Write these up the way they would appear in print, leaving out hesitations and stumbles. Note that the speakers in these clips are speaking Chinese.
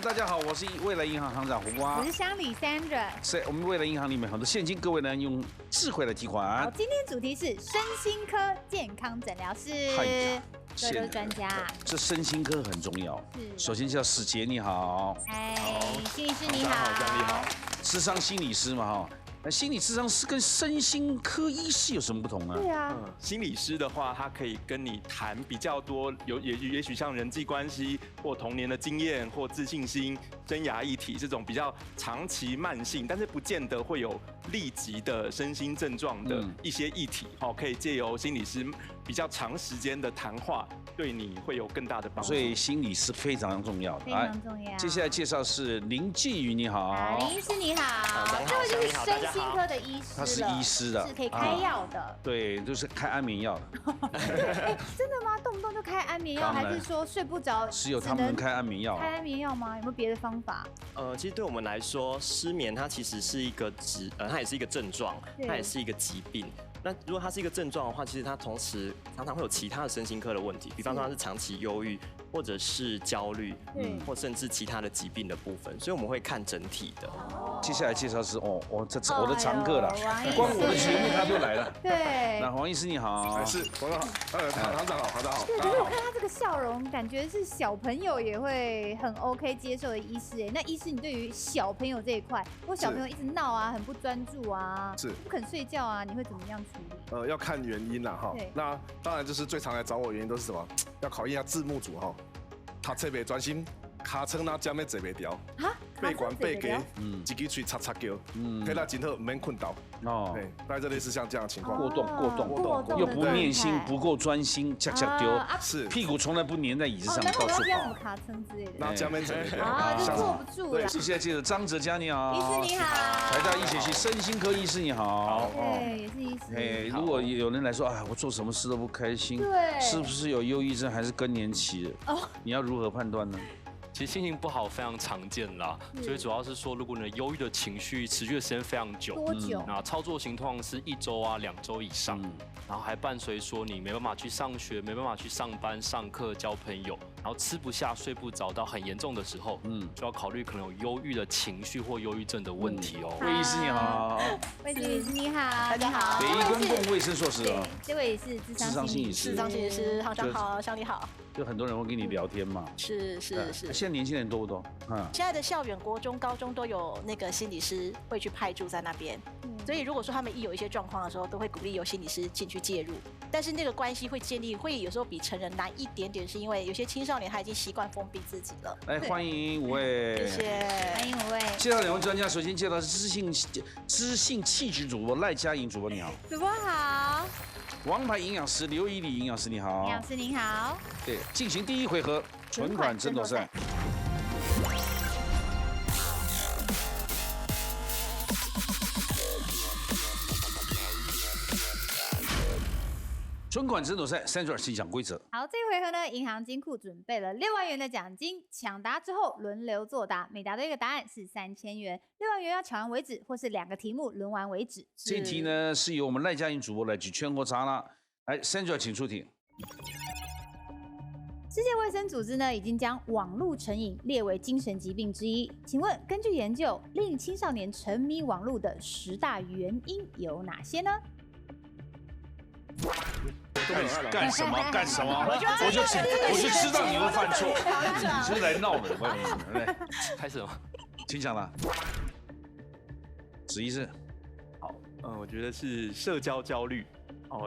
大家好，我是未来银行行长胡瓜，我是乡里 Sandra。是我们未来银行里面很多现金，各位呢用智慧来提好，款。今天主题是身心科健康诊疗室，这都是专家。这身心科很重要。是。首先叫史杰，你好。哎，心理师你好。你好。諮商心理师嘛哈。那心理咨商师跟身心科医师有什么不同呢？对啊，心理师的话，他可以跟你谈比较多，也许像人际关系或童年的经验或自信心、生涯议题这种比较长期慢性，但是不见得会有立即的身心症状的一些议题，可以借由心理师比较长时间的谈话，对你会有更大的帮助。所以心理是非常重要的，非常重要。接下来介绍是林继宇，你好。林医师你好，这位就是身心科的医师，他是医师的，是可以开药的。对，就是开安眠药的。真的吗？动不动就开安眠药，还是说睡不着？只有他们能开安眠药。开安眠药吗？有没有别的方法？其实对我们来说，失眠它其实是一个它也是一个症状，它也是一个疾病。那如果它是一个症状的话，其实它同时常常会有其他的身心科的问题，比方说它是长期忧郁，或者是焦虑，或甚至其他的疾病的部分，所以我们会看整体的。接下来介绍是这我的常客了，光我的节目他就来了。对，那黄医师你好，是黄哥好，行长好，行长好。对，可是我看他这个笑容，感觉是小朋友也会很 OK 接受的医师哎。那医师，你对于小朋友这一块，如果小朋友一直闹啊，很不专注啊，是不肯睡觉啊，你会怎么样处理？要看原因啦哈。那当然就是最常来找我的原因都是什么？要考验一下字幕组哈，他特别专心，卡称那加咩坐袂掉，背管背给，一支嘴嚓嚓叫，黑到今后唔免困倒。哦，对，大概这类似像这样的情况，过动，又不念心，不够专心，恰恰丢，是屁股从来不粘在椅子上，到处跑。什么卡称之类的？那加咩坐袂掉，啊，就坐不住了。接下来接着张哲嘉你好，医师你好，台大医学系身心科医师你好，对，也是医师。哎，如果有人来说，哎，我做什么事都不开心，对，是不是有忧郁症还是更年期了？哦，你要如何判断呢？其实心情不好非常常见啦，所以主要是说，如果你的忧郁的情绪持续的时间非常久，多久？那操作情况是1周啊、2周以上，然后还伴随说你没办法去上学、没办法去上班、上课、交朋友，然后吃不下、睡不着到很严重的时候，就要考虑可能有忧郁的情绪或忧郁症的问题哦。魏医师你好，魏医师你好，大家好。北医公共卫生硕士啊，这位是諮商心理师，諮商心理师，行长好，乡里好。就很多人会跟你聊天嘛，是。现在年轻人多不多？现在的校园、国中、高中都有那个心理师会去派驻在那边，所以如果说他们一有一些状况的时候，都会鼓励由心理师进去介入。但是那个关系会建立，会有时候比成人难一点点，是因为有些青少年他已经习惯封闭自己了。来，欢迎5位，谢谢，欢迎5位。介绍2位专家，首先介绍是知性气质主播赖佳颖主播，你好。主播好。王牌营养师刘以礼营养师，你好。营养师您好。对，进行第1回合存款争夺赛。存款争夺赛，Sandra请讲规则。好，这一回合呢，银行金库准备了6万元的奖金，抢答之后轮流作答，每答对一个答案是3000元，6万元要抢完为止，或是2个题目轮完为止。这题呢是由我们赖佳颖主播来举圈或查啦。来 ，Sandra 请出题。世界卫生组织呢已经将网络成瘾列为精神疾病之一，请问根据研究，令青少年沉迷网络的10大原因有哪些呢？干什么？我就知道你会犯错，你是来闹的，对，开始了，请讲了。史医师，好，我觉得是社交焦虑。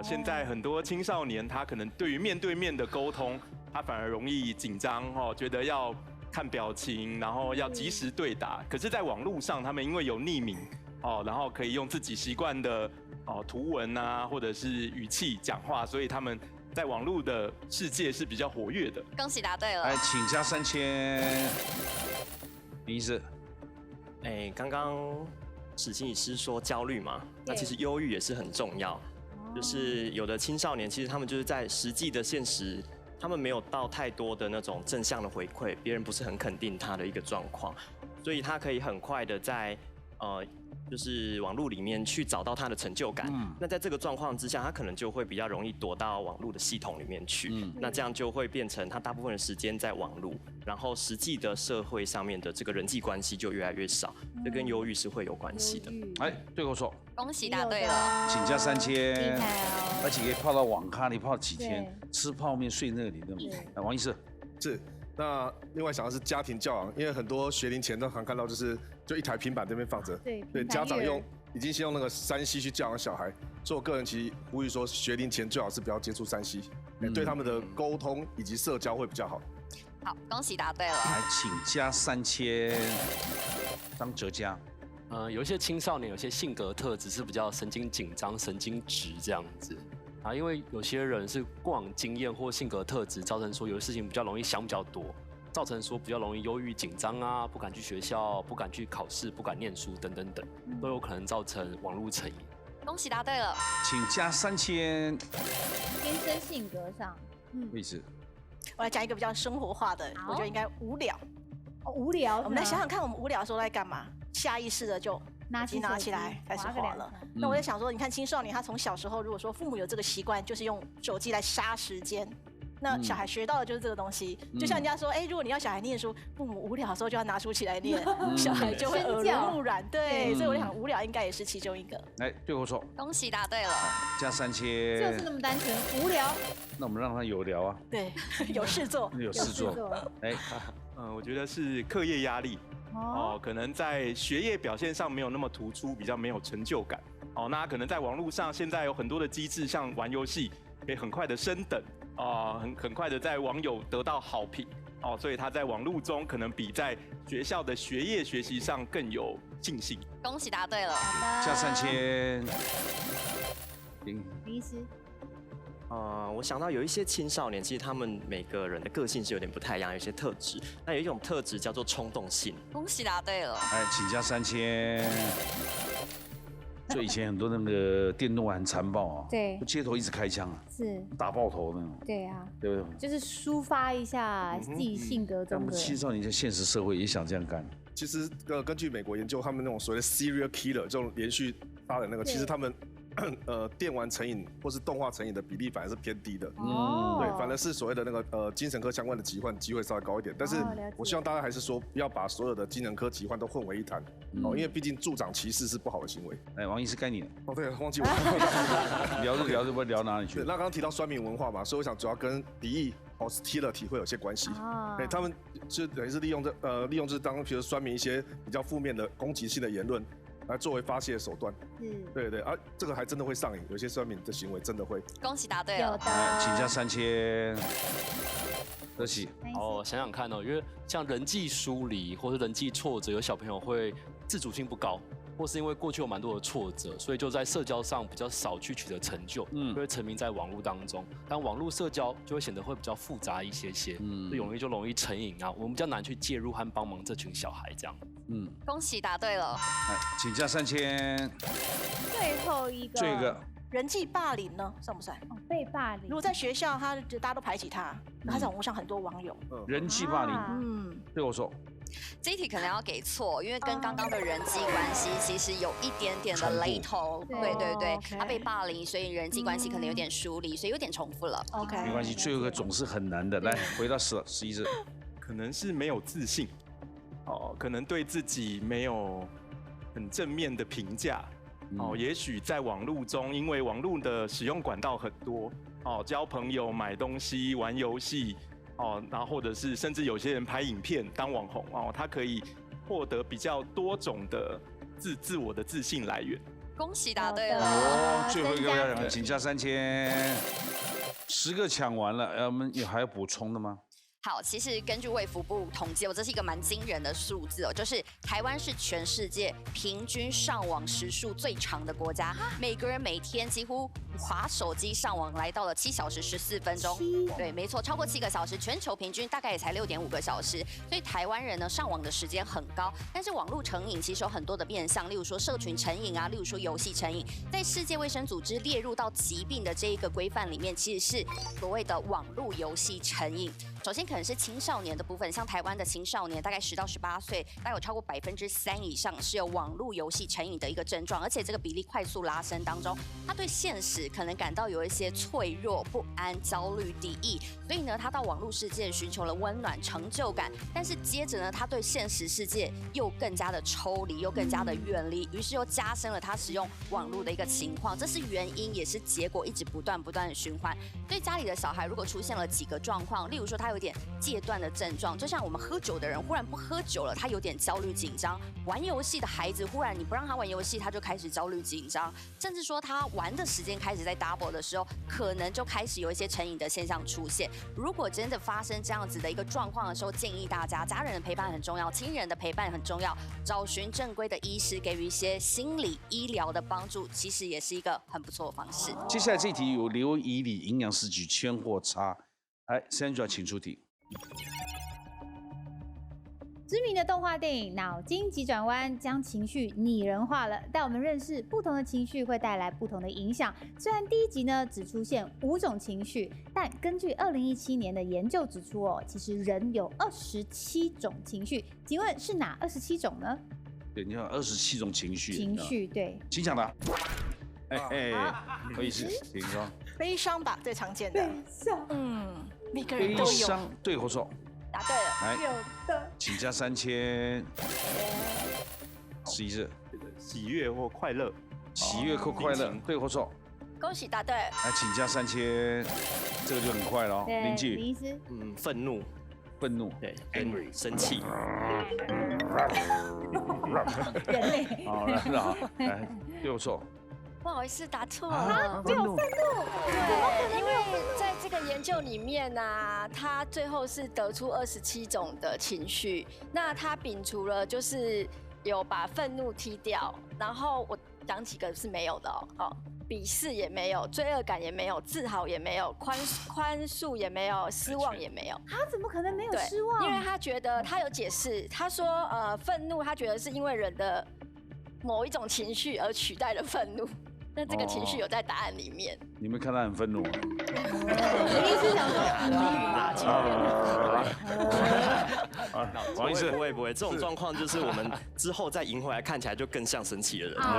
现在很多青少年他可能对于面对面的沟通，他反而容易紧张觉得要看表情，然后要及时对答。可是，在网络上，他们因为有匿名然后可以用自己习惯的图文啊，或者是语气讲话，所以他们在网络的世界是比较活跃的。恭喜答对了。来，请加3000。林医师，刚刚史心理师说焦虑嘛，那其实忧郁也是很重要。就是有的青少年，其实他们就是在实际的现实，他们没有到太多的那种正向的回馈，别人不是很肯定他的一个状况，所以他可以很快的在就是网络里面去找到他的成就感。那在这个状况之下，他可能就会比较容易躲到网络的系统里面去。那这样就会变成他大部分的时间在网络，然后实际的社会上面的这个人际关系就越来越少。这跟忧郁是会有关系的。哎，对口说，恭喜答对了，请加3000，厉害哦！而且可以泡到网咖里泡几天，吃泡面睡那里，对不对？王医师是。那另外想的是家庭教养，因为很多学龄前都常看到就一台平板这边放着，对，家长已经先用那个3C 去教养小孩，所以我个人其实呼吁说，学龄前最好是不要接触3C，对他们的沟通以及社交会比较好。好，恭喜答对了，来请加3000，张哲嘉。有一些青少年有些性格特质是比较神经紧张、神经质这样子。因为有些人是过往经验或性格特质，造成说有的事情比较容易想比较多，造成说比较容易忧郁、紧张啊，不敢去学校，不敢去考试，不敢念书等等等，都有可能造成网络成瘾。恭喜答对了，请加3000。天生性格上，位置。我来讲一个比较生活化的，我觉得应该无聊。无聊，我们来想想看，我们无聊的时候在干嘛？下意识的就拿起来开始滑了。那我在想说，你看青少年他从小时候，如果说父母有这个习惯，就是用手机来杀时间，那小孩学到的就是这个东西。就像人家说，哎，如果你要小孩念书，父母无聊的时候就要拿书起来念，小孩就会耳濡目染。对，所以我想无聊应该也是其中一个。来，对我说，恭喜答对了，加3000。就是那么单纯，无聊。那我们让他有聊啊。对，有事做，有事做。哎，我觉得是课业压力。可能在学业表现上没有那么突出，比较没有成就感。那可能在网络上现在有很多的机制，像玩游戏可以很快的升等，很快的在网友得到好评，所以他在网络中可能比在学校的学业学习上更有信心。恭喜答对了，加3000。林医师。我想到有一些青少年，其实他们每个人的个性是有点不太一样，有一些特质。那有一种特质叫做冲动性。恭喜答对了，哎，请加3000。所以以前很多那个电动很残暴啊，对，街头一直开枪啊，是打爆头那种。对啊，对不对？就是抒发一下自己性格中的。青少年在现实社会也想这样干。其实根据美国研究，他们那种所谓的 serial killer 这种连续杀人那个，其实他们电玩成瘾或是动画成瘾的比例反而是偏低的。对，反而是所谓的那个精神科相关的疾患机会稍微高一点。但是我希望大家还是说不要把所有的精神科疾患都混为一谈，因为毕竟助长歧视是不好的行为。哎，王医师该你了。对，忘记我。聊着不聊哪里去？对，那刚刚提到酸民文化嘛，所以我想主要跟敌意hostility 会有些关系。对，他们就等于是利用这当比如酸民一些比较负面的攻击性的言论。来作为发泄手段，对对啊，这个还真的会上瘾，有些酸民的行为真的会。恭喜答对了，请加3000。得起。想想看因为像人际疏离或是人际挫折，有小朋友会自主性不高，或是因为过去有蛮多的挫折，所以就在社交上比较少去取得成就，就会沉迷在网络当中。但网络社交就会显得会比较复杂一些，容易成瘾啊。我们比较难去介入和帮忙这群小孩这样。恭喜答对了，请加3000。最后一个，这个人际霸凌呢，算不算？被霸凌。如果在学校，大家都排挤他，他在网络上很多网友。人际霸凌，对我说。这一题可能要给错，因为跟刚刚的人际关系其实有一点点的雷同。对，他被霸凌，所以人际关系可能有点疏离，所以有点重复了。OK， 没关系，最后一个总是很难的。来，回到11字，可能是没有自信，可能对自己没有很正面的评价。也许在网络中，因为网络的使用管道很多，交朋友、买东西、玩游戏。然后或者是甚至有些人拍影片当网红他可以获得比较多种的自我的自信来源。恭喜答对了，最后一个请加3000。10个抢完了，我们还有补充的吗？好，其实根据卫福部统计，这是一个蛮惊人的数字就是台湾是全世界平均上网时数最长的国家，每个人每天几乎滑手机上网来到了7小时14分钟。对，没错，超过7个小时，全球平均大概也才6.5个小时。所以台湾人呢上网的时间很高，但是网络成瘾其实有很多的面向，例如说社群成瘾啊，例如说游戏成瘾，在世界卫生组织列入到疾病的这一个规范里面，其实是所谓的网络游戏成瘾。首先可能是青少年的部分，像台湾的青少年大概10到18岁，大概有超过3%以上是有网络游戏成瘾的一个症状，而且这个比例快速拉升当中，他对现实可能感到有一些脆弱、不安、焦虑、敌意，所以呢，他到网络世界寻求了温暖、成就感，但是接着呢，他对现实世界又更加的抽离，又更加的远离，于是又加深了他使用网络的一个情况，这是原因也是结果，一直不断的循环。对家里的小孩，如果出现了几个状况，例如说他有点戒断的症状，就像我们喝酒的人忽然不喝酒了，他有点焦虑紧张；玩游戏的孩子忽然你不让他玩游戏，他就开始焦虑紧张，甚至说他玩的时间开始在 double 的时候，可能就开始有一些成瘾的现象出现。如果真的发生这样子的一个状况的时候，建议大家家人的陪伴很重要，亲人的陪伴很重要，找寻正规的医师给予一些心理医疗的帮助，其实也是一个很不错的方式。接下来这一题有刘以礼营养师举圈或叉，来，Sandra请出题。知名的动画电影《脑筋急转弯》将情绪拟人化了，带我们认识不同的情绪会带来不同的影响。虽然第一集呢只出现5种情绪，但根据2017年的研究指出其实人有27种情绪。请问是哪27种呢？对，你看27种情绪。情绪对，请抢答。不好意思，请说。悲伤吧，最常见的。悲伤。每个人都有。悲伤对或错？答对了。来，有的。请加3000。11字。喜悦或快乐。喜悦或快乐，对或错？恭喜答对。来，请加3000，这个就很快了。林记。林医师。愤怒。愤怒。对 ，angry， 生气。人类。好，来，对或错？不好意思，答错了。只有愤怒？对，因为在这个研究里面呢，他最后是得出27种的情绪。那他摒除了就是有把愤怒踢掉，然后我讲几个是没有的哦。鄙视也没有，罪恶感也没有，自豪也没有，宽恕也没有，失望也没有。他怎么可能没有失望？因为他觉得他有解释，他说愤怒他觉得是因为人的某一种情绪而取代了愤怒。那这个情绪有在答案里面。你们看他很愤怒。林医师想王医师不会，这种状况就是我们之后再赢回来，看起来就更像生气的人，对不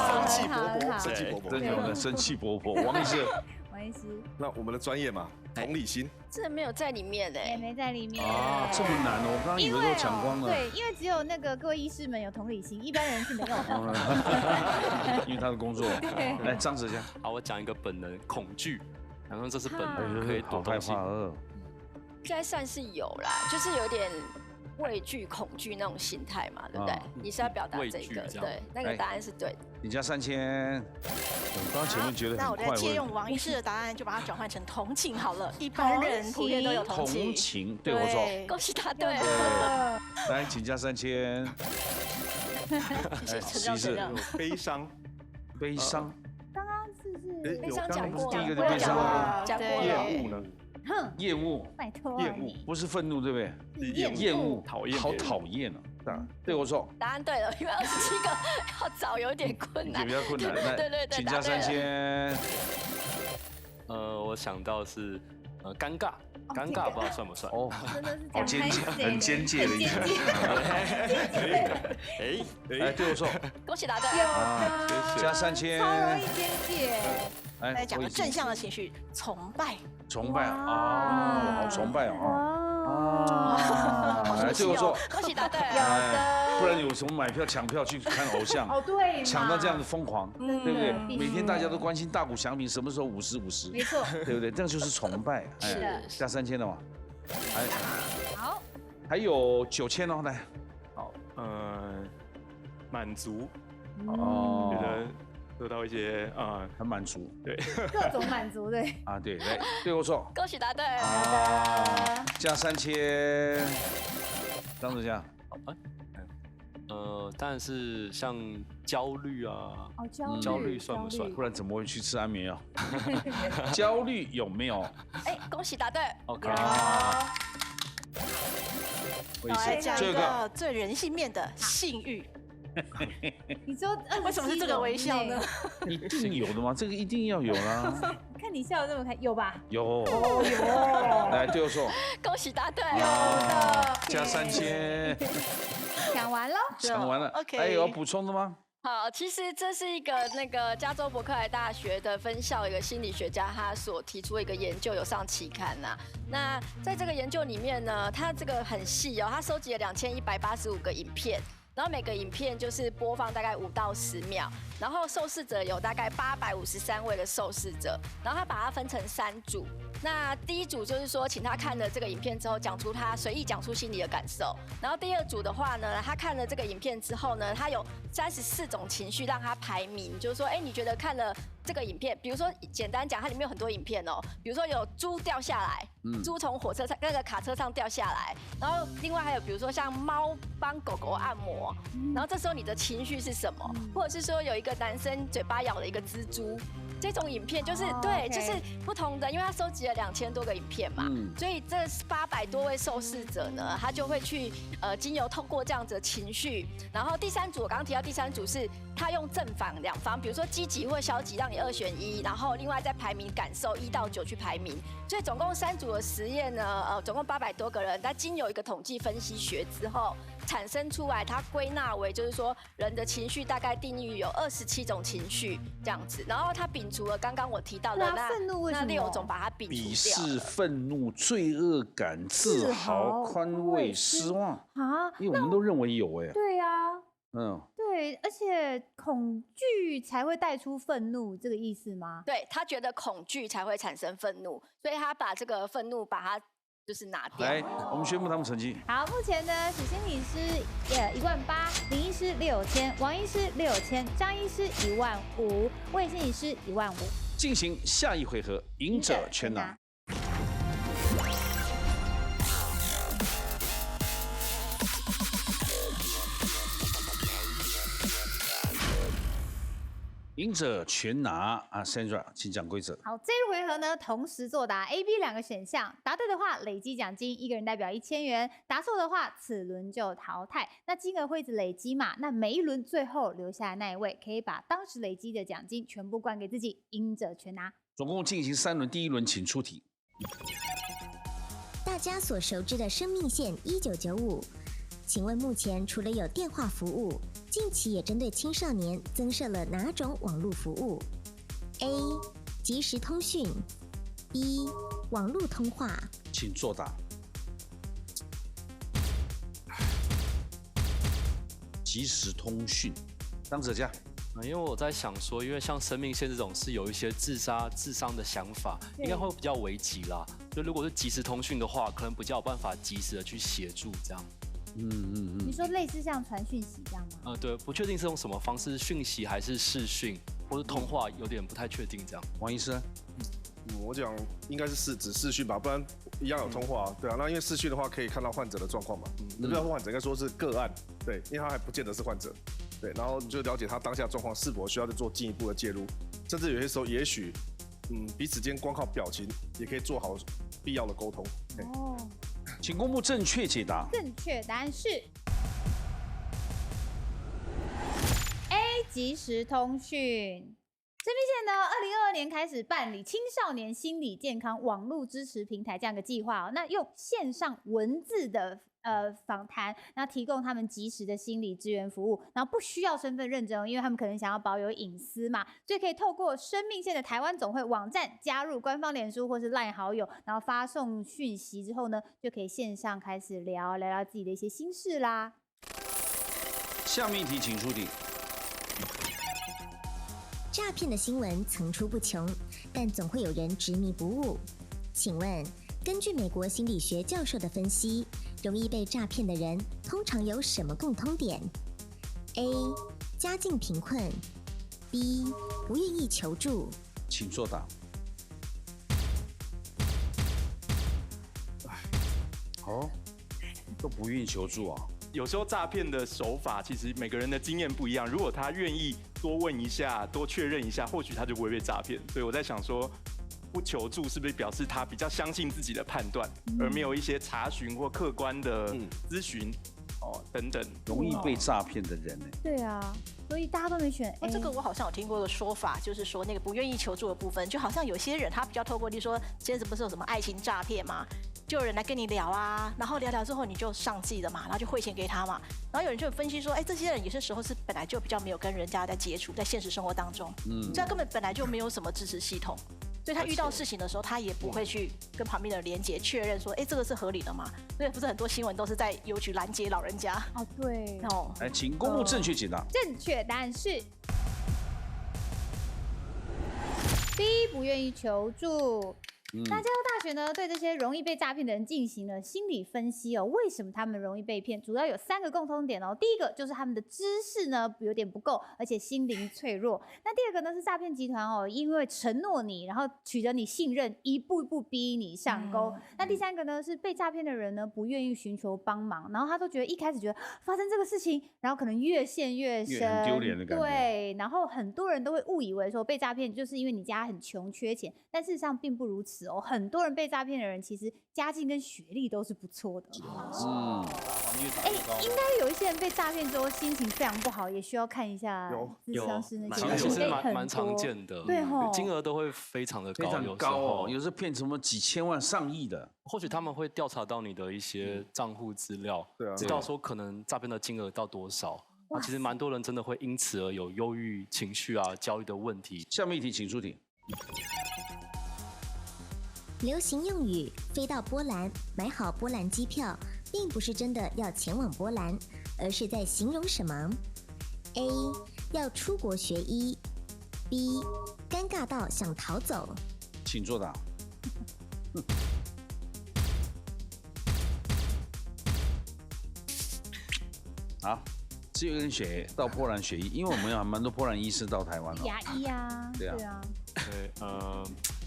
生对？气勃勃，生气勃勃，真的生气勃勃。王医师，王医师，那我们的专业嘛，同理心，这没有在里面也没在里面啊，这么难哦！我刚刚以为都抢光了。对，因为只有那个各位医师们有同理心，一般人是没有的。因为他的工作。来，张哲嘉。好，我讲一个本能，恐惧。然后这是本能，可以躲东西。应该算是有啦，就是有点畏惧、恐惧那种心态嘛，对不对？你是要表达这个，对，那个答案是对的。你加3000。我刚刚前面觉得那我再借用王医师的答案，就把它转换成同情好了。一般人普遍都有同情。同情，对我说。恭喜答对。来，请加3000。谢谢。悲伤。悲伤。刚刚是悲伤讲过，第一个是悲伤，讲过。厌恶呢？厌恶，拜托，厌恶不是愤怒，对不对？厌恶，讨厌，好讨厌啊！对我错。答案对了，因为27个要找有点困难，比较困难。对，请加3000。我想到是尴尬，尴尬不知道算不算？哦，真的是好尖介，很尖介的一个。对我错。恭喜答对。加3000。超容易尖介。来讲个正向的情绪，崇拜。崇拜啊，好崇拜啊！对我说，恭喜答对。有的，不然有什么买票抢票去看偶像？哦，对，抢到这样子疯狂，对不对？每天大家都关心大谷翔平什么时候50-50，没错，对不对？这样就是崇拜。是的，加3000了嘛？好，还有9000哦，来，好，满足，哦，觉得得到一些很满足，对，各种满足，对。啊，对，来，对我错。恭喜答对。加3000，张子佳。当然是像焦虑啊，焦虑算不算？不然怎么会去吃安眠药？焦虑有没有？恭喜答对。OK。来讲一个最人性面的性欲。你说为什么是这个微笑呢？一定有的吗？这个一定要有啦。看你笑得这么开，有吧？有。有。来，对我说。恭喜答对。有的。加3000。讲完了。讲完了。OK。还有要补充的吗？好，其实这是一个加州伯克莱大学的分校一个心理学家他所提出的一个研究，有上期刊呐。那在这个研究里面呢，他这个很细哦，他收集了2185个影片。然后每个影片就是播放大概5到10秒，然后受试者有大概853位的受试者，然后他把它分成3组。那第一组就是说，请他看了这个影片之后，随意讲出心里的感受。然后第二组的话呢，他看了这个影片之后呢，他有34种情绪让他排名，就是说，你觉得看了这个影片，比如说简单讲，它里面有很多影片哦，比如说有猪掉下来，猪从火车上那个卡车上掉下来，然后另外还有比如说像猫帮狗狗按摩，然后这时候你的情绪是什么？或者是说有一个男生嘴巴咬了一个蜘蛛。这种影片就是对，就是不同的，因为他收集了2000多个影片嘛，所以这800多位受试者呢，他就会去经由透过这样子的情绪，然后第3组我刚刚提到第3组是他用正反两方，比如说积极或消极，让你2选1，然后另外再排名感受1到9去排名，所以总共3组的实验呢，总共800多个人，他经由一个统计分析学之后。产生出来，它归纳为就是说人的情绪大概定义有27种情绪这样子，然后它摒除了刚刚我提到的那6种，把它摒除掉。鄙视、愤怒、罪恶感、自豪、宽慰、失望啊，因为我们都认为有对啊，对，而且恐惧才会带出愤怒，这个意思吗？对，他觉得恐惧才会产生愤怒，所以他把这个愤怒把它。就是拿掉。来，我们宣布他们成绩。好，目前呢，许心理师18000，林医师6000，王医师6000，张医师15000，魏心理师15000。进行下一回合，赢者全拿。赢者全拿啊 ，Sandra， 请讲规则。好，这一回合呢，同时作答 A、B 2个选项，答对的话累积奖金，1个人代表1000元；答错的话，此轮就淘汰。那金额会一直累积嘛？那每一轮最后留下的那一位，可以把当时累积的奖金全部灌给自己，赢者全拿。总共进行3轮，第1轮请出题。大家所熟知的生命线1995，请问目前除了有电话服务，近期也针对青少年增设了哪种网络服务 ？A. 即时通讯 B. 网络通话。请作答。即时通讯，张哲嘉。因为我在想说，因为像生命线这种是有一些自伤的想法，应该会比较危急啦。就如果是即时通讯的话，可能比较有办法及时的去协助这样。你说类似像传讯息这样吗？对，不确定是用什么方式，讯息还是视讯，或是通话，有点不太确定这样。王医生，我讲应该是指视讯吧，不然一样有通话对啊。那因为视讯的话可以看到患者的状况嘛，不要说患者，应该说是个案，对，因为他还不见得是患者，对，然后就了解他当下状况是否需要再做进一步的介入，甚至有些时候也许，彼此间光靠表情也可以做好必要的沟通。请公布正确解答。正确答案是 A 即时通讯。生命线呢，2022年开始办理青少年心理健康网络支持平台这样一个计划那用线上文字的访谈，那提供他们即时的心理支援服务，然后不需要身份认证，因为他们可能想要保有隐私嘛，所以可以透过生命线的台湾总会网站加入官方脸书或是 LINE 好友，然后发送讯息之后呢，就可以线上开始聊聊自己的一些心事啦。下面一题，请出题。诈骗的新闻层出不穷，但总会有人执迷不悟。请问，根据美国心理学教授的分析，容易被诈骗的人通常有什么共通点 ？A. 家境贫困 B. 不愿意求助。请作答。都不愿意求助啊。有时候诈骗的手法其实每个人的经验不一样，如果他愿意多问一下、多确认一下，或许他就不会被诈骗。所以我在想说，不求助是不是表示他比较相信自己的判断，而没有一些查询或客观的咨询等等，容易被诈骗的人呢？对啊。所以大家都没选 A。这个我好像有听过的说法，就是说那个不愿意求助的部分，就好像有些人他比较透过，例如说现在不是有什么爱情诈骗嘛，就有人来跟你聊啊，然后聊之后你就上计了嘛，然后就汇钱给他嘛，然后有人就分析说，这些人有些时候是本来就比较没有跟人家在接触，在现实生活当中，所以他根本本来就没有什么支持系统。所以他遇到事情的时候，他也不会去跟旁边的人连结确认说，这个是合理的吗？所以不是很多新闻都是在邮局拦截老人家。对。来，请公布正确解答。正确答案是 B， 不愿意求助。那加州大学呢，对这些容易被诈骗的人进行了心理分析哦。为什么他们容易被骗？主要有3个共通点哦。第一个就是他们的知识呢有点不够，而且心灵脆弱。那第二个呢是诈骗集团哦，因为承诺你，然后取得你信任，一步一步逼你上钩。那第3个呢是被诈骗的人呢不愿意寻求帮忙，然后他都觉得一开始觉得发生这个事情，然后可能越陷越深，很丢脸的感觉。对，然后很多人都会误以为说被诈骗就是因为你家很穷缺钱，但事实上并不如此哦。很多人被诈骗的人其实家境跟学历都是不错的。应该有一些人被诈骗之后心情非常不好，也需要看一下咨商师那些。其实蛮常见的，对吼，金额都会非常的高，非常高哦，有时候骗什么几千万、上亿的。或许他们会调查到你的一些账户资料，知道说可能诈骗的金额到多少。那其实蛮多人真的会因此而有忧郁情绪啊、焦虑的问题。下面一题，请出题。流行用语飞到波兰，买好波兰机票，并不是真的要前往波兰，而是在形容什么 ？A. 要出国学医 ，B. 尴尬到想逃走。请作答。好，只有一个人选到波兰学医，因为我们有蛮多波兰医师到台湾了。牙医啊，对啊。对，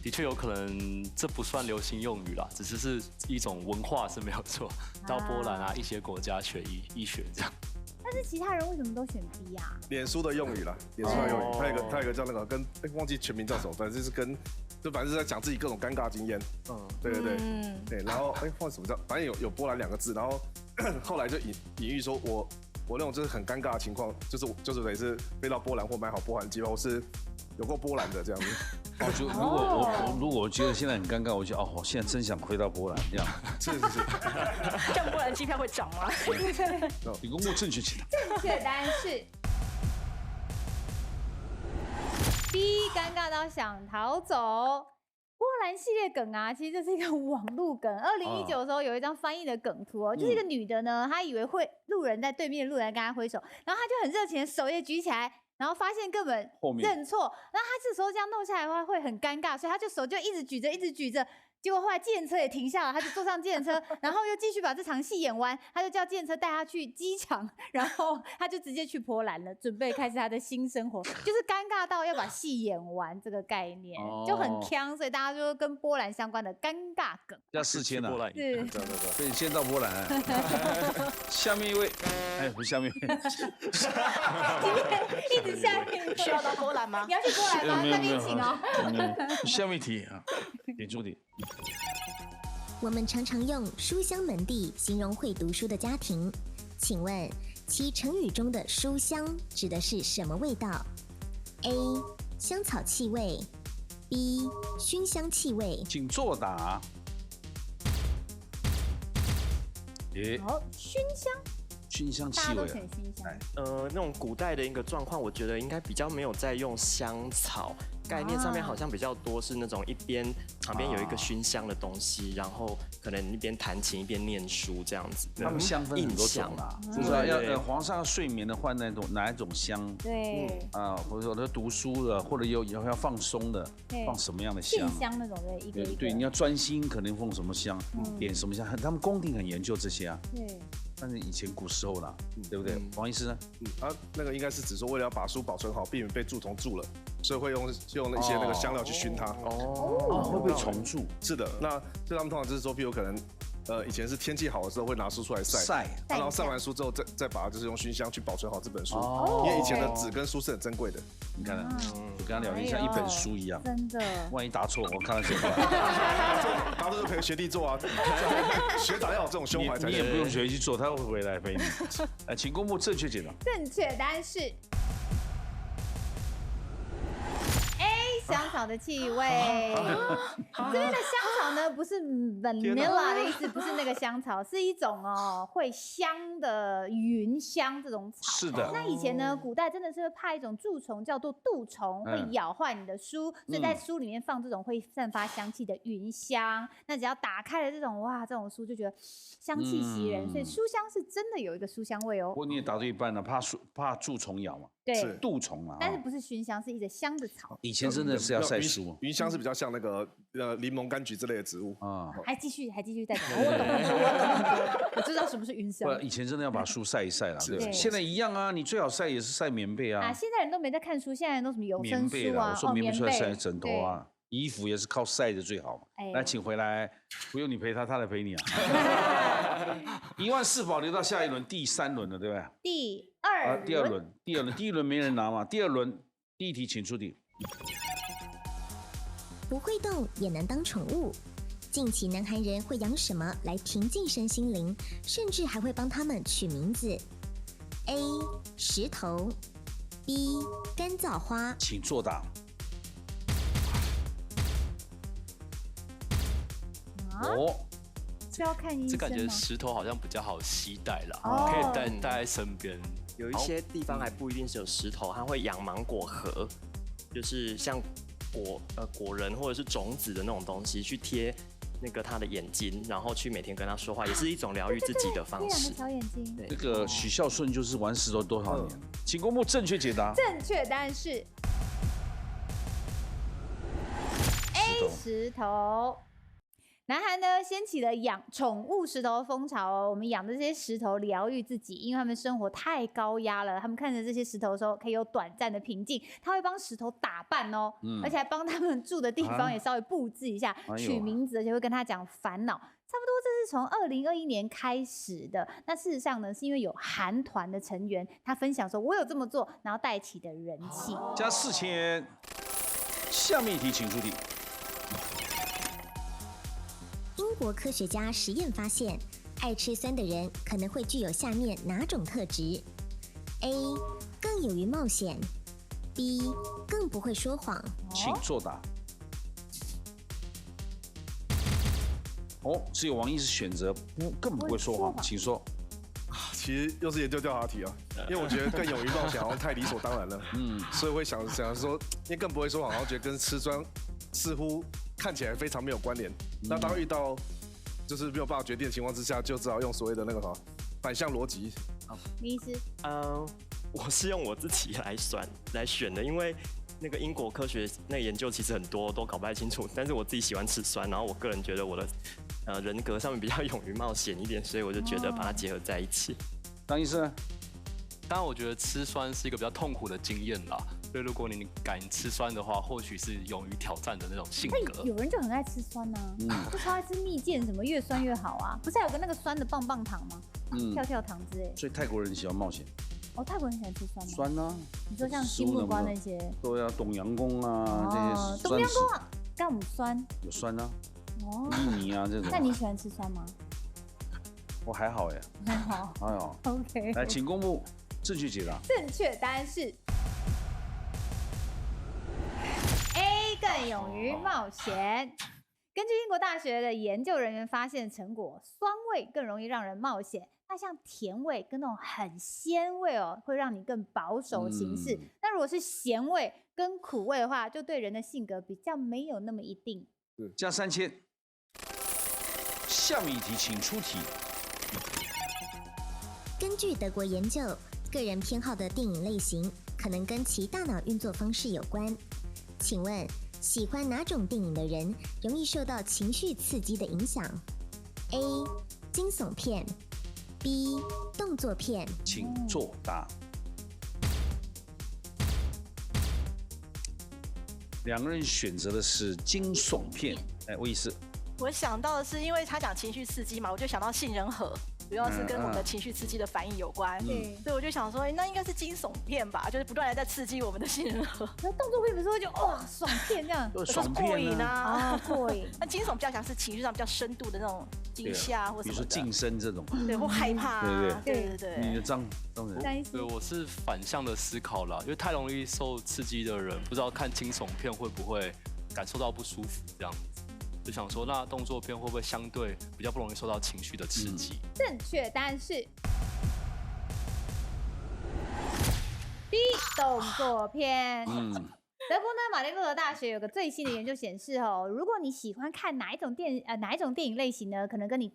的确有可能这不算流行用语啦，只是一种文化是没有错。到波兰啊，一些国家学医学这样。但是其他人为什么都选 B 啊？脸书的用语啦，脸书的用语，他有一个叫那个跟忘记全名叫什么，反正就是就反正是在讲自己各种尴尬经验。对，然后忘记什么叫，反正有波兰2个字，然后后来就隐喻说我那种就是很尴尬的情况，就是得是飞到波兰或买好波兰机票，或是有过波兰的这样子。如果我觉得现在很尴尬，我就我现在真想回到波兰这样。是。这样波兰机票会涨吗？你公布正确解答。正确答案是 B， 尴尬到想逃走。波兰系列梗啊，其实这是一个网路梗。2019的时候有一张翻译的梗图哦，就是一个女的呢，她以为路人在对面，路人跟她挥手，然后她就很热情的手也举起来。然后发现根本认错，然后他这时候这样弄下来的话会很尴尬，所以他就手就一直举着，一直举着。结果后来计程车也停下了，他就坐上计程车，然后又继续把这场戏演完。他就叫计程车带他去机场，然后他就直接去波兰了，准备开始他的新生活，就是尴尬到要把戏演完这个概念，就很呛，所以大家就跟波兰相关的尴尬梗。要4000了，对，所以先到波兰。下面一位，不是下面一位，一直下面需要到波兰吗？你要去波兰吗？那边请哦。下面一题啊，点出题。我们常常用书香门第形容会读书的家庭，请问其成语中的书香指的是什么味道 ？A. 香草气味 B. 熏香气味。请作答。好，熏香。熏香气味，大家都选熏香。那种古代的一个状况，我觉得应该比较没有在用香草。概念上面好像比较多是那种旁边有一个熏香的东西，然后可能一边弹琴一边念书这样子。他们香分很多种啦，就是要皇上要睡眠的换哪一种香？对，或者说他读书的，或者要放松的，放什么样的香？香那种的一个。对，你要专心，可能放什么香，点什么香，他们宫廷很研究这些啊。对。但是以前古时候啦，对不对？王医师呢？那个应该是指说为了要把书保存好，避免被蛀虫蛀了，所以会用一些那个香料去熏它。会被虫蛀？是的，那他们通常就是说，譬如可能以前是天气好的时候会拿书出来晒，然后晒完书之后再把它就是用熏香去保存好这本书，因为以前的纸跟书是很珍贵的。你看，我跟他聊天像一本书一样，真的。万一答错，我看他写不来。答错就陪学弟做啊，学长要有这种胸怀才行。你也不用学去做，他会回来陪你。请公布正确解答。正确答案是 A 香草的气味。这边的香草呢，不是 vanilla 的意思，不是那个香草，是一种会香的云香这种草。是的。那以前呢，古代真的是会派一种蛀虫叫做蠹虫，会咬坏你的书，所以在书里面放这种会散发香气的云香。那只要打开了这种这种书就觉得香气袭人，所以书香是真的有一个书香味哦。不过你也答对一半了，怕蛀虫咬嘛。对，蠹虫嘛。但是不是熏香，是一个香的草。以前真的是要晒书，云香是比较像那个柠檬、柑橘之类的植物啊。还继续再讲，我懂，我知道什么是云香。以前真的要把书晒一晒啦，对。现在一样啊，你最好晒也是晒棉被啊。现在人都没在看书，现在人都什么有声书啊，我说棉被出来晒枕头啊，衣服也是靠晒的最好嘛。来，请回来，不用你陪他，他来陪你啊。14000保留到下一轮第3轮了，对不对？第二轮，第一轮没人拿嘛，第2轮第1题请出题。不会动也能当宠物。近期南韩人会养什么来平静身心灵，甚至还会帮他们取名字 ？A. 石头 B. 干燥花。请作答。是要看医生吗？这感觉石头好像比较好携带啦，可以带在身边。有一些地方还不一定是有石头，它会养芒果核，就是像果仁或者是种子的那种东西，去贴那个他的眼睛，然后去每天跟他说话，也是一种疗愈自己的方式。小眼睛。那个许孝顺就是玩石头多少年？请公布正确解答。正确答案是 A 石头。南韩呢掀起了养宠物石头的风潮哦，我们养的这些石头疗愈自己，因为他们生活太高压了，他们看着这些石头的时候可以有短暂的平静，他会帮石头打扮哦，而且还帮他们住的地方也稍微布置一下，取名字，而且会跟他讲烦恼。差不多这是从2021年开始的。那事实上呢，是因为有韩团的成员他分享说，我有这么做，然后带起的人气。加4000，下面一题请出题。英国科学家实验发现，爱吃酸的人可能会具有下面哪种特质 ？A. 更勇于冒险 ；B. 更不会说谎。请作答。只有王医师选择更不会说谎，请说。其实又是研究调查题啊，因为我觉得更勇于冒险好像太理所当然了，所以会想说，因为更不会说谎，然后觉得跟吃酸似乎看起来非常没有关联。那当遇到就是没有办法决定的情况之下，就只好用所谓的那个什么反向逻辑。你意思？我是用我自己来选的，因为那个英国科学那个研究其实很多都搞不太清楚，但是我自己喜欢吃酸，然后我个人觉得我的人格上面比较勇于冒险一点，所以我就觉得把它结合在一起。张医生，当然我觉得吃酸是一个比较痛苦的经验啦。所以如果你敢吃酸的话，或许是勇于挑战的那种性格。有人就很爱吃酸啊，就超爱吃蜜饯，什么越酸越好啊。不是还有个那个酸的棒棒糖吗？跳跳糖之类。所以泰国人喜欢冒险。泰国人喜欢吃酸吗？酸啊。你说像金木瓜那些？对啊，冬阳功啊这些。冬阳功啊，干母酸。有酸啊。芋泥啊这种。那你喜欢吃酸吗？我还好耶。还好。哎呦。OK。来，请公布正确解答。正确答案是。更勇于冒险。根据英国大学的研究人员发现成果，酸味更容易让人冒险。那像甜味跟那种很鲜味会让你更保守行事。那如果是咸味跟苦味的话，就对人的性格比较没有那么一定。加3000。下面一题请出题。根据德国研究，个人偏好的电影类型可能跟其大脑运作方式有关。请问，喜欢哪种电影的人容易受到情绪刺激的影响 ？A. 惊悚片 B. 动作片。请作答。2个人选择的是惊悚片。魏医师。我想到的是，因为他讲情绪刺激嘛，我就想到杏仁核。主要是跟我们的情绪刺激的反应有关，所以我就想说，那应该是惊悚片吧，就是不断的在刺激我们的杏仁核。那动作片的时候就哇爽片这样，爽片过瘾啊，过瘾。那惊悚比较像是情绪上比较深度的那种惊吓或什么的，比如说晋升这种，对，或害怕，对。你的张人，对，我是反向的思考啦，因为太容易受刺激的人，不知道看惊悚片会不会感受到不舒服这样。就想说，那动作片会不会相对比较不容易受到情绪的刺激？正确答案是 B 动作片。德国呢，马雷洛德大学有个最新的研究显示如果你喜欢看哪一种电影类型呢，可能跟你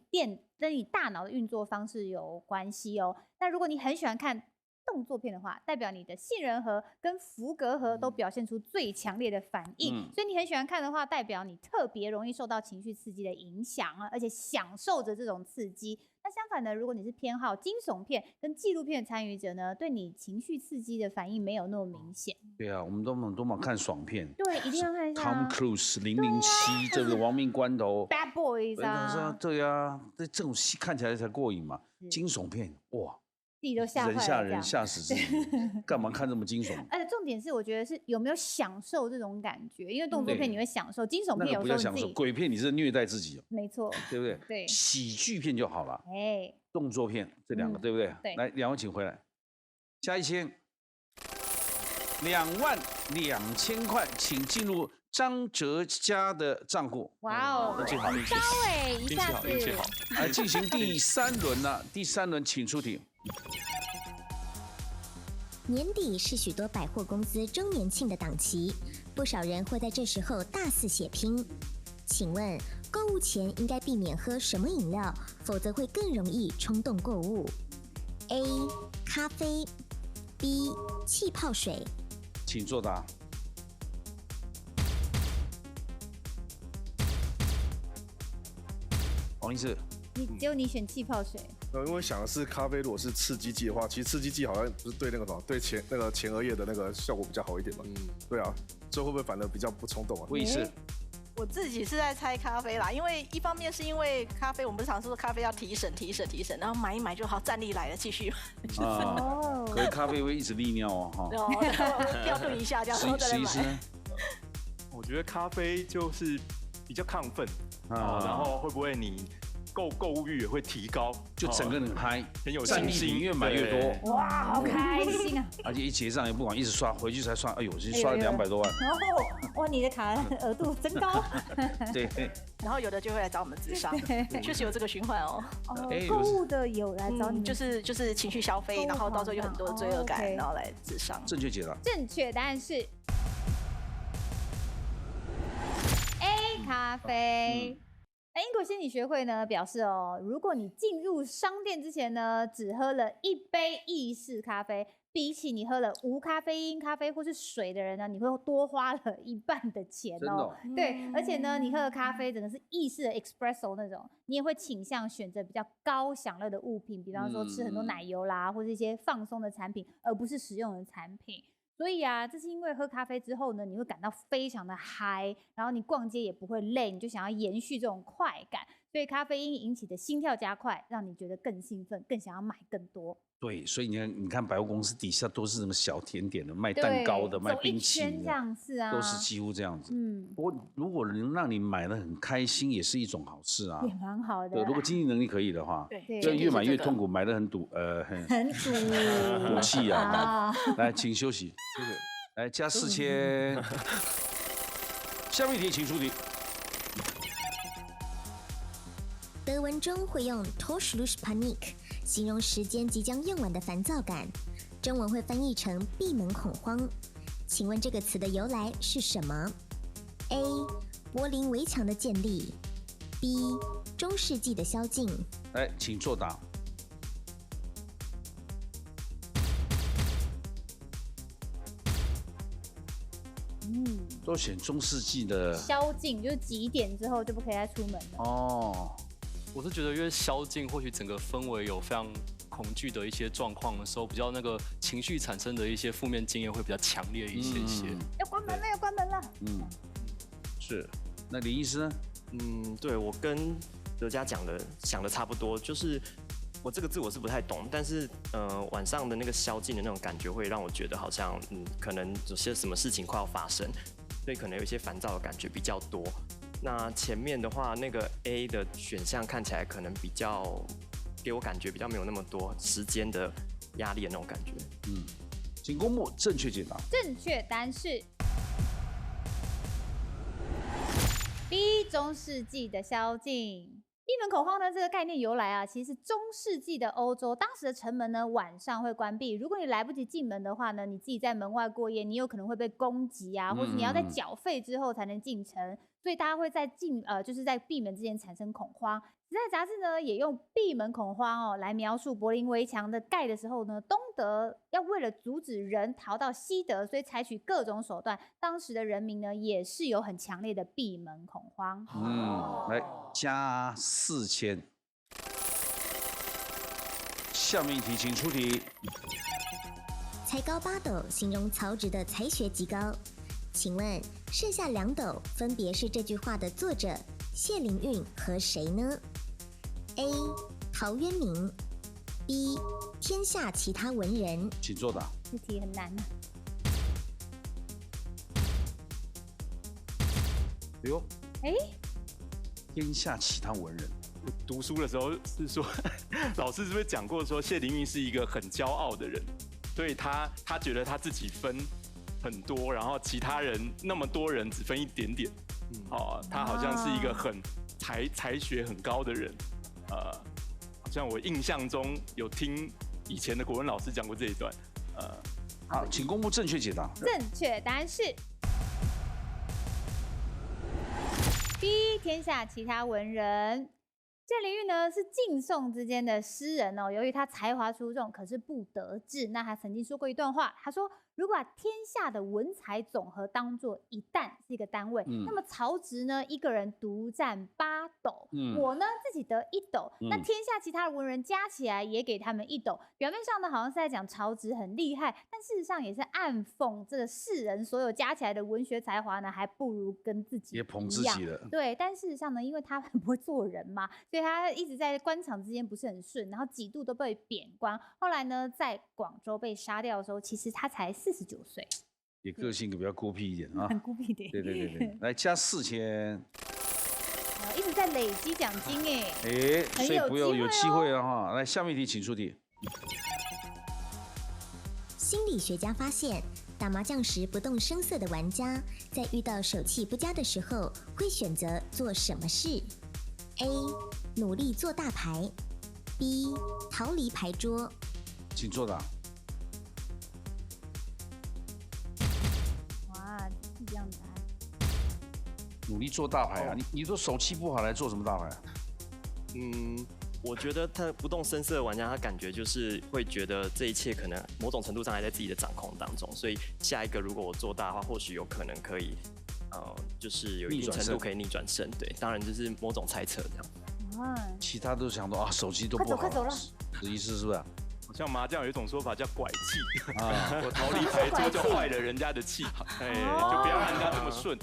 大脑的运作方式有关系哦。那如果你很喜欢看动作片的话，代表你的杏仁核跟福格核都表现出最强烈的反应，所以你很喜欢看的话，代表你特别容易受到情绪刺激的影响啊，而且享受着这种刺激。那相反呢，如果你是偏好惊悚片跟纪录片的参与者呢，对你情绪刺激的反应没有那么明显。对啊，我们都蛮看爽片，对，一定要看一下。Tom Cruise 007这个亡命关头 ，Bad Boys 啊，对啊，这种戏看起来才过瘾嘛。惊悚片哇。自己都吓坏了，人吓人，吓死自己，干嘛看这么惊悚？而且重点是，我觉得是有没有享受这种感觉，因为动作片你会享受，惊悚片有时候享受，鬼片你是虐待自己，没错，对不对？对，喜剧片就好了，动作片这两个对不对？对，来，两位请回来，加1000，22000块，请进入张哲嘉的账户。哇哦，运气好，高哎，一下子，运气好，来进行第3轮了，第3轮请出题。年底是许多百货公司周年庆的档期，不少人会在这时候大肆血拼。请问，购物前应该避免喝什么饮料，否则会更容易冲动购物 ？A. 咖啡 B. 气泡水。请作答。王医师，只有你选气泡水。因为想的是咖啡，如果是刺激剂的话，其实刺激剂好像不是对那个什么，对前额叶的那个效果比较好一点嘛。对啊，所以会不会反而比较不冲动啊？我也是。我自己是在猜咖啡啦，因为一方面是因为咖啡，我们不是常说咖啡要提神，然后买一买就好，战力来了继续。可是咖啡会一直利尿哦，哈。调顿一下这样，然后再来买。我觉得咖啡就是比较亢奋，然后会不会你购物欲也会提高，就整个人很嗨，很有战利品越买越多，哇，好开心啊！而且一结账也不管，一直刷，回去才刷，哎呦，已经刷了200多万。哇，你的卡额度真高。对。然后有的就会来找我们咨商，确实有这个循环哦。购物的有来找你，就是情绪消费，然后到时候有很多的罪恶感，然后来咨商。正确解答。正确答案是 A 咖啡。那英国心理学会呢表示如果你进入商店之前呢，只喝了1杯意式咖啡，比起你喝了无咖啡因咖啡或是水的人呢，你会多花了1半的钱哦。对，而且呢，你喝的咖啡整个是意式的 espresso 那种，你也会倾向选择比较高享乐的物品，比方说吃很多奶油啦，或是一些放松的产品，而不是实用的产品。所以啊，这是因为喝咖啡之后呢，你会感到非常的嗨，然后你逛街也不会累，你就想要延续这种快感，所以咖啡因引起的心跳加快，让你觉得更兴奋，更想要买更多。对，所以你看百货公司底下都是那个小甜点的，卖蛋糕的，卖冰淇淋的，这样是啊，都是几乎这样子。不过如果能让你买的很开心，也是一种好事啊，也蛮好的。对，如果经济能力可以的话，对，就越买越痛苦，买的很赌气啊。来，请休息。来加4000。下面一题，请出题。德文中会用 Torschlusspanik 形容时间即将用完的烦躁感，中文会翻译成闭门恐慌。请问这个词的由来是什么 ？A. 柏林围墙的建立 B. 中世纪的宵禁。来，请作答。都选中世纪的宵禁，就是几点之后就不可以再出门了。我是觉得，因为宵禁或许整个氛围有非常恐惧的一些状况的时候，比较那个情绪产生的一些负面经验会比较强烈一些。要关门了，要关门了。是。那李医师呢？对我跟德嘉想的差不多，就是我这个字我是不太懂，但是晚上的那个宵禁的那种感觉会让我觉得好像可能有些什么事情快要发生，所以可能有一些烦躁的感觉比较多。那前面的话，那个 A 的选项看起来可能比较给我感觉比较没有那么多时间的压力的那种感觉。请公布正确解答。正确答案是 B 中世纪的宵禁。闭门口慌呢，这个概念由来啊，其实是中世纪的欧洲，当时的城门呢晚上会关闭，如果你来不及进门的话呢，你自己在门外过夜，你有可能会被攻击啊，或是你要在缴费之后才能进城，所以大家会在就是在闭门之前产生恐慌。时代杂志呢也用闭门恐慌来描述柏林围墙的盖的时候呢，东德要为了阻止人逃到西德，所以采取各种手段。当时的人民呢也是有很强烈的闭门恐慌。来加4000。下面一题，请出题。才高8斗形容曹植的才学极高，请问剩下2斗分别是这句话的作者谢灵运和谁呢？ A. 陶渊明 B. 天下其他文人。请作答。这题很难啊。哎呦，天下其他文人。我读书的时候是说，老师是不是讲过说谢灵运是一个很骄傲的人，所以他觉得他自己分很多，然后其他人那么多人只分一点点。他好像是一个很才学很高的人。好像我印象中有听以前的国文老师讲过这一段。好，请公布正确解答。正确答案是 B 天下其他文人。谢灵运呢是晋宋之间的诗人由于他才华出众，可是不得志。那他曾经说过一段话，他说：“如果把天下的文才总和当作一担是一个单位，那么曹植呢一个人独占8斗，我呢自己得1斗，那天下其他的文人加起来也给他们1斗。表面上呢好像是在讲曹植很厉害，但事实上也是暗讽这个世人所有加起来的文学才华呢，还不如跟自己也捧自己了。对，但事实上呢，因为他很不会做人嘛，所以他一直在官场之间不是很顺，然后几度都被贬官。后来呢，在广州被杀掉的时候，其实他才49岁，也个性比较孤僻一点啊，很孤僻一点。对，来加4000。一直在累积奖金所以不要有机会了哈。来，下面一题，请出题。心理学家发现，打麻将时不动声色的玩家，在遇到手气不佳的时候，会选择做什么事 ？A. 努力做大牌 B. 逃离牌桌。请作答。哇，一样的答案。努力做大牌啊！你说手气不好来做什么大牌啊？我觉得他不动声色的玩家，他感觉就是会觉得这一切可能某种程度上还在自己的掌控当中，所以下一个如果我做大的话，或许有可能可以，就是有一定程度可以逆转胜。对，当然就是某种猜测这样。其他都想到手气都不好，快走了，意思是不是？像麻将有一种说法叫拐气我逃离牌桌就坏了人家的气，就不要让人家那么顺。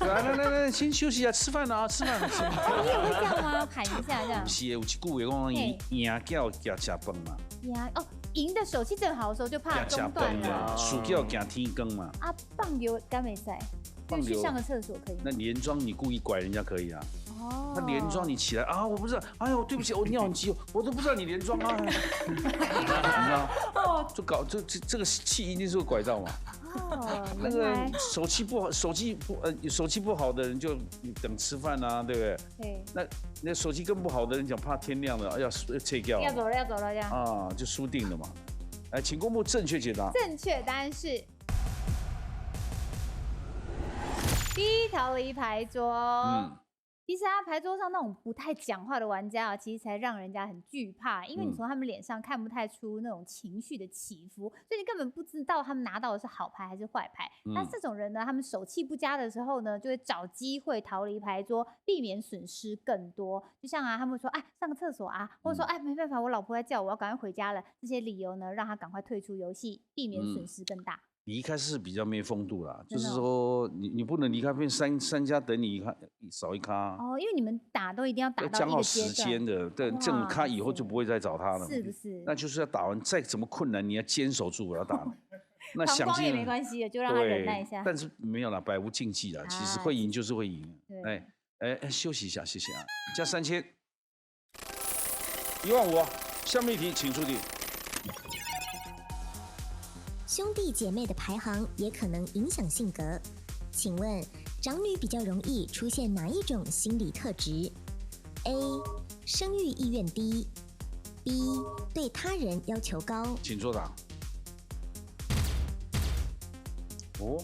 来，先休息一下，吃饭了啊，吃饭了。你也会这样吗？喊一下这样？不是，有一句话讲，赢叫惊吃饭嘛。赢的手气正好的时候就怕中断了。输叫惊天光嘛。棒球敢没赛？就去上个厕所可以吗？那连庄你故意拐人家可以啊。他连庄你起来啊，我不知道，哎呦，对不起，我尿很急，我都不知道你连庄啊，你知道？就搞这个气一定是会拐到嘛。那个手气不好的人就等吃饭啊，对不对？对。那手气更不好的人讲怕天亮了，要撤掉。要走了这样。啊，就输定了嘛。来，请公布正确解答。正确答案是 B 逃离牌桌。其实牌桌上那种不太讲话的玩家其实才让人家很惧怕，因为你从他们脸上看不太出那种情绪的起伏，所以你根本不知道他们拿到的是好牌还是坏牌。那这种人呢，他们手气不佳的时候呢，就会找机会逃离牌桌，避免损失更多。就像他们说上个厕所或者说没办法，我老婆在叫我要赶快回家了，这些理由呢，让他赶快退出游戏，避免损失更大。离开是比较没风度啦，就是说你不能离开，变三家等你少一咖。哦，因为你们打都一定要打到讲好时间的，对，这种咖以后就不会再找他了。是不是？那就是要打完，再怎么困难，你要坚守住，我要打。那想尽也没关系的，就让他忍耐一下。但是没有啦，百无禁忌啦，其实会赢就是会赢。休息一下，谢谢啊，加3000，15000，下面一题，请出题。兄弟姐妹的排行也可能影响性格，请问长女比较容易出现哪一种心理特质 ？A. 生育意愿低 ，B. 对他人要求高。请作答。哦，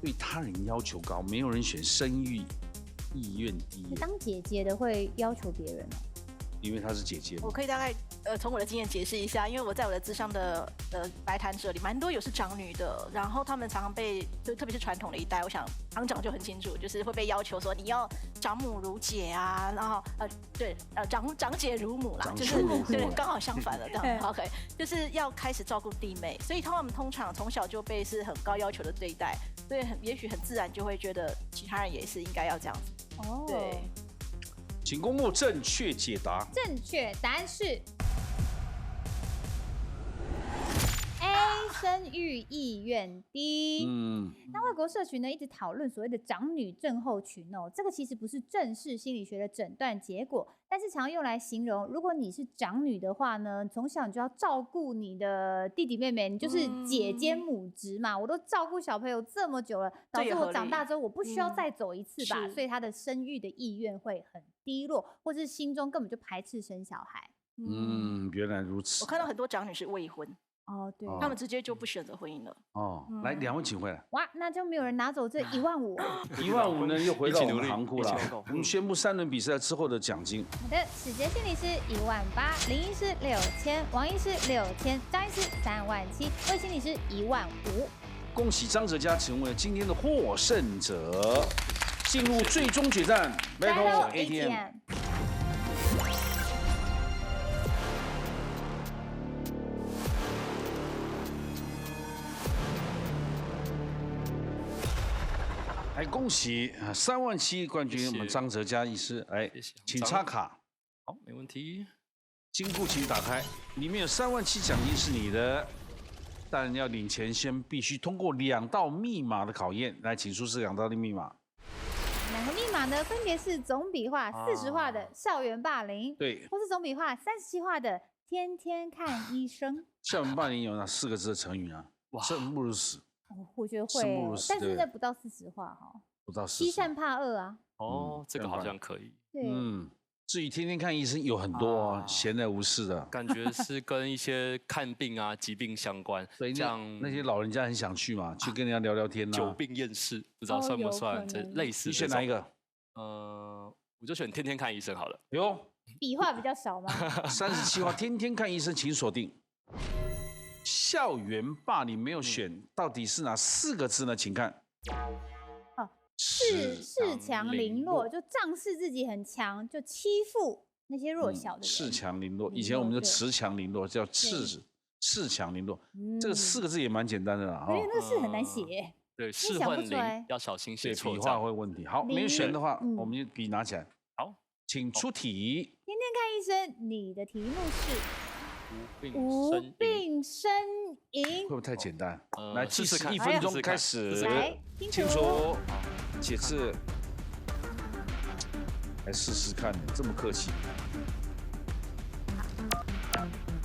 对他人要求高，没有人选生育意愿低。当姐姐的会要求别人哦，因为她是姐姐。我可以大概从我的经验解释一下，因为我在我的咨商的白谈者里，蛮多有是长女的，然后他们常常被，就特别是传统的一代，我想行长就很清楚，就是会被要求说你要长母如姐啊，然后长姐如母啦，就是对，刚好相反了，这样 OK， 就是要开始照顾弟妹，所以他们通常从小就被是很高要求的对待，所以也许很自然就会觉得其他人也是应该要这样子。哦，对，请公布正确解答。正确答案是 A， 生育意愿低。那外国社群呢一直讨论所谓的长女症候群哦，这个其实不是正式心理学的诊断结果，但是常用来形容，如果你是长女的话呢，从小你就要照顾你的弟弟妹妹，你就是姐姐母职嘛，我都照顾小朋友这么久了，导致我长大之后我不需要再走一次吧，所以他的生育的意愿会很低落，或是心中根本就排斥生小孩。原来如此。我看到很多长女是未婚。哦，对，他们直接就不选择婚姻了。哦，来，2位请回来。哇，那就没有人拿走这15000，15000呢又回到我们行库了。我们宣布3轮比赛之后的奖金。好的，史杰心理师18000，林医师6000，王医师6000，张医师37000，魏心理师15000。恭喜张哲嘉成为今天的获胜者，进入最终决战 Battle ATM。来，恭喜37000冠军，我们张哲嘉医师，来，请插卡。好，没问题。金库请打开，里面有37000奖金是你的，但要领钱先必须通过2道密码的考验。来，请出示2道的密码。2个密码呢，分别是总笔画40画的校园霸凌，对，或是总笔画37画的天天看医生。校园霸凌有哪4个字的成语啊？生不如死。我觉得会，但是那不到40画哈，不到40。欺善怕恶啊。哦，这个好像可以。对，至于天天看医生，有很多闲来无事的，感觉是跟一些看病啊、疾病相关。所以像那些老人家很想去嘛，去跟人家聊聊天啊。久病厌世，不知道算不算？这类似。你选哪一个？我就选天天看医生好了。哟，笔画比较少吗？37画，天天看医生，请锁定。校园霸凌没有选，到底是哪4个字呢？请看。恃强凌弱，就仗势自己很强，就欺负那些弱小的人。恃强凌弱，以前我们就恃强凌弱，叫恃强凌弱。这个4个字也蛮简单的啦。因为那个字很难写。对，恃混凌要小心写错。笔画会问题。好，没有选的话，我们就笔拿起来。好，请出题。天天看医生，你的题目是无病呻吟，会不会太简单？来，计时1分钟开始。来，清楚，写字。来试试看，这么客气。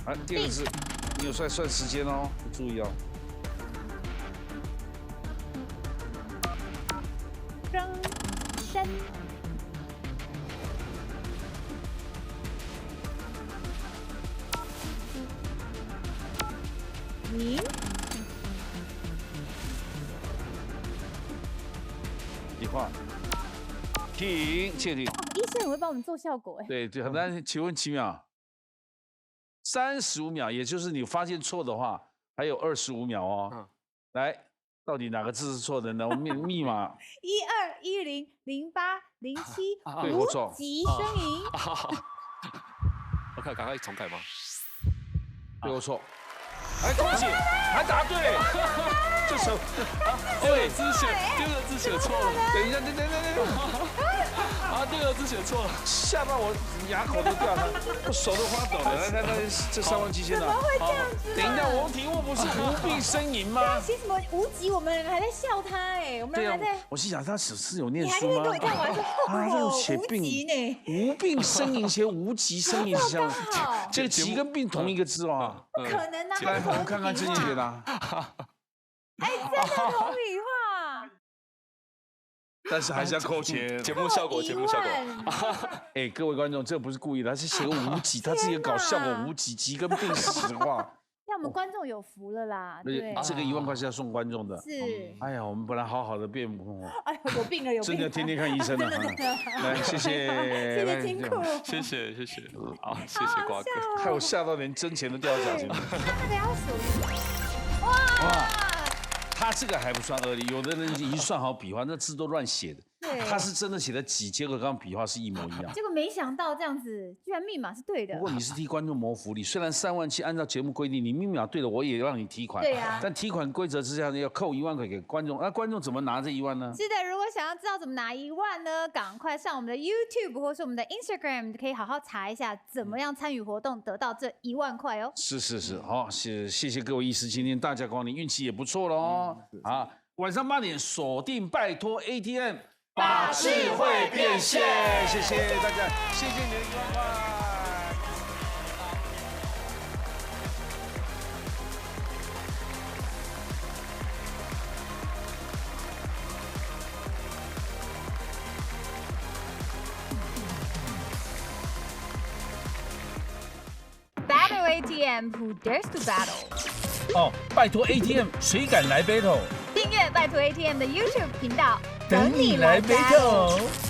好，第2个字，你有算时间哦，注意哦。生。笔画，停，切停。医生很会帮我们做效果哎。对，很难。请问几秒？35秒，也就是你发现错的话，还有25秒哦。来，到底哪个字是错的呢？我们密码12100807，对，我错。无极呻吟。我看，赶快重改吗？对，我错。哎，恭喜，还答对，这手，第二个字写错了。等一下，等。啊，第二个字写错了，吓到我牙口都掉了，我手都发抖了。来，这37000呢？怎么会这样子？等一下，我们题目不是无病呻吟吗？写什么无极？我们两个还在笑他哎，我们两个还在。我心想他是有念你还书吗？跟我看完说，他就写病呢，无病呻吟写无极呻吟，像这个极跟病同一个字哦。不可能啊！来，我们看看郑怡姐啦。哎，真的同理化。但是还是要扣钱，节目效果。哎，各位观众，这不是故意的，他是写个无极，他自己搞效果无极，极跟病是实话。让我们观众有福了啦，对，这个1万块是要送观众的。是。哎呀，我们本来好好的变，哎呦，有病了，真的天天看医生了。来，谢谢辛苦，谢谢，好，谢谢瓜哥，害我吓到连真钱都掉到脚前面。那个要数。哇！他这个还不算恶劣，有的人已经算好笔画，那字都乱写的。他是真的写的几，结果刚刚笔画是一模一样。结果没想到这样子，居然密码是对的。不过你是替观众谋福利，虽然3万7，按照节目规定，你密码对了，我也让你提款。对呀。但提款规则之下要扣1万块给观众，那观众怎么拿这1万呢？是的，如果想要知道怎么拿1万呢，赶快上我们的 YouTube 或是我们的 Instagram， 可以好好查一下怎么样参与活动得到这1万块哦。是，好，谢谢各位医师，今天大驾光临，运气也不错喽。啊，晚上8点锁定，拜托 ATM。把智慧变现，谢谢大家，谢谢你的1万块。Battle ATM, who dares to battle？ 哦，拜托 ATM， 谁敢来 battle？ 订阅拜托 ATM 的 YouTube 频道。等你来 battle。